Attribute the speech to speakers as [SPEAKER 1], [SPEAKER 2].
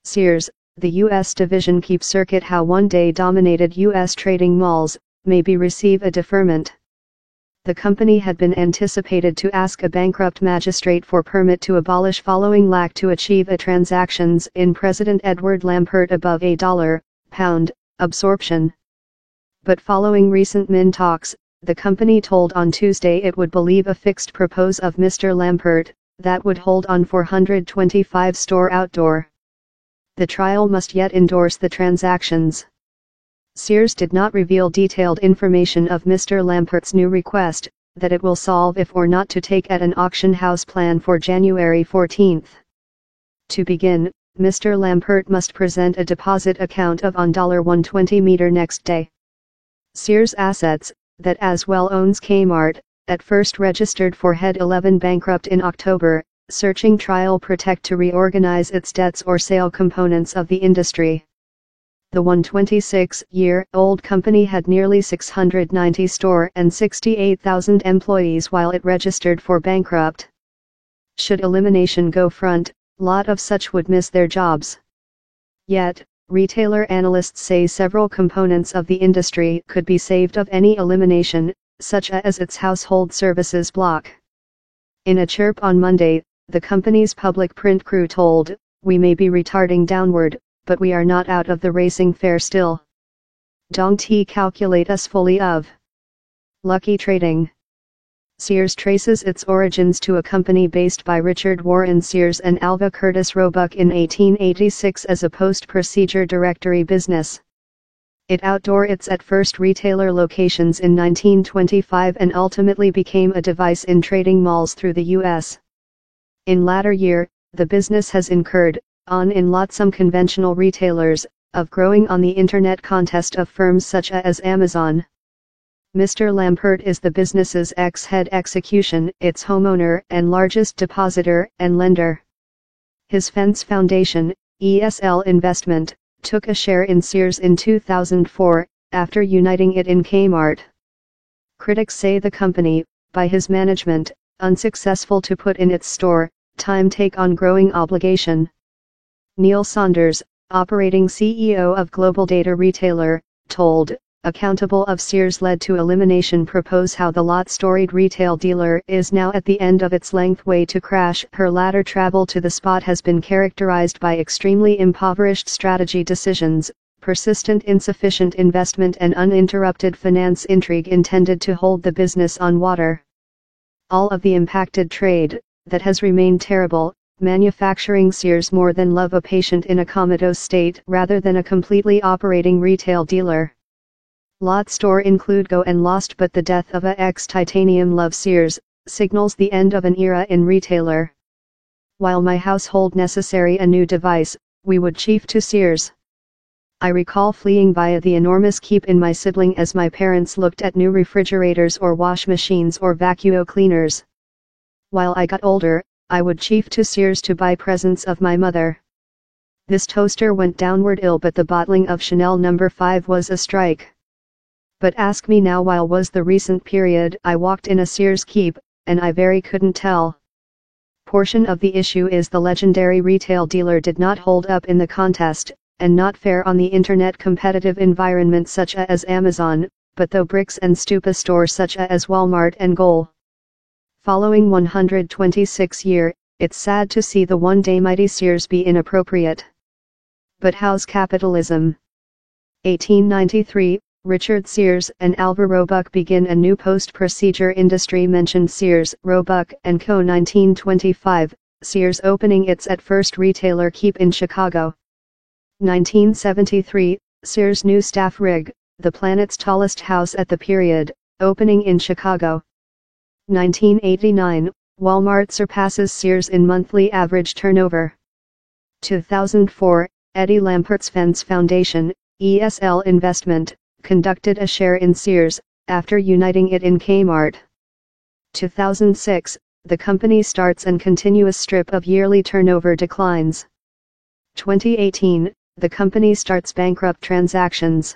[SPEAKER 1] Sears, the U.S. division keeps circuit how one-day dominated U.S. trading malls, maybe receive a deferment. The company had been anticipated to ask a bankrupt magistrate for permit to abolish following lack to achieve a transactions in President Edward Lampert above a $1/pound absorption. But following recent MIN talks, the company told on Tuesday it would believe a fixed propose of Mr. Lampert, that would hold on 425 store outdoor. The trial must yet endorse the transactions. Sears did not reveal detailed information of Mr. Lampert's new request, that it will solve if or not to take at an auction house plan for January 14. To begin, Mr. Lampert must present a deposit account of on $120 next day. Sears Assets, that as well owns Kmart, at first registered for Head 11 bankrupt in October, searching trial protect to reorganize its debts or sale components of the industry. The 126-year-old company had nearly 690 store and 68,000 employees while it registered for bankrupt. Should elimination go front, lot of such would miss their jobs. Yet, retailer analysts say several components of the industry could be saved of any elimination, such as its household services block. In a chirp on Monday, the company's public print crew told, "We may be retarding downward, but we are not out of the racing fair still. Don't calculate us fully of lucky trading." Sears traces its origins to a company based by Richard Warren Sears and Alva Curtis Roebuck in 1886 as a post-procedure directory business. It outdoor its at first retailer locations in 1925 and ultimately became a device in trading malls through the U.S. In latter year, the business has incurred, on in lot some conventional retailers, of growing on the internet contest of firms such as Amazon. Mr. Lampert is the business's ex-head execution, its homeowner and largest depositor and lender. His Fence Foundation, ESL Investment, took a share in Sears in 2004, after uniting it in Kmart. Critics say the company, by his management, unsuccessful to put in its store time take on growing obligation. Neil Saunders, operating CEO of global data retailer, told, accountable of Sears led to elimination propose how the lot-storied retail dealer is now at the end of its length way to crash. Her latter travel to the spot has been characterized by extremely impoverished strategy decisions, persistent insufficient investment and uninterrupted finance intrigue intended to hold the business on water. All of the impacted trade, that has remained terrible, manufacturing Sears more than love a patient in a comatose state rather than a completely operating retail dealer. Lot store include go and lost, but the death of a ex-titanium love Sears, signals the end of an era in retailer. While my household necessary a new device, we would chief to Sears. I recall fleeing via the enormous keep in my sibling as my parents looked at new refrigerators or wash machines or vacuum cleaners. While I got older, I would chief to Sears to buy presents of my mother. This toaster went downward ill, but the bottling of Chanel No. 5 was a strike. But ask me now, while was the recent period I walked in a Sears keep, and I very couldn't tell. Portion of the issue is the legendary retail dealer did not hold up in the contest, and not fair on the internet competitive environment such as Amazon, but though bricks and stupa stores such as Walmart and Goal. Following 126 year, it's sad to see the one-day mighty Sears be inappropriate. But how's capitalism? 1893, Richard Sears and Alva Roebuck begin a new post-procedure industry. Mentioned Sears, Roebuck & Co. 1925, Sears opening its at first retailer keep in Chicago. 1973, Sears new staff rig, the planet's tallest house at the period, opening in Chicago. 1989, Walmart surpasses Sears in monthly average turnover. 2004, Eddie Lampert's Fence Foundation, ESL Investment, conducted a share in Sears, after uniting it in Kmart. 2006, the company starts an continuous strip of yearly turnover declines. 2018, the company starts bankrupt transactions.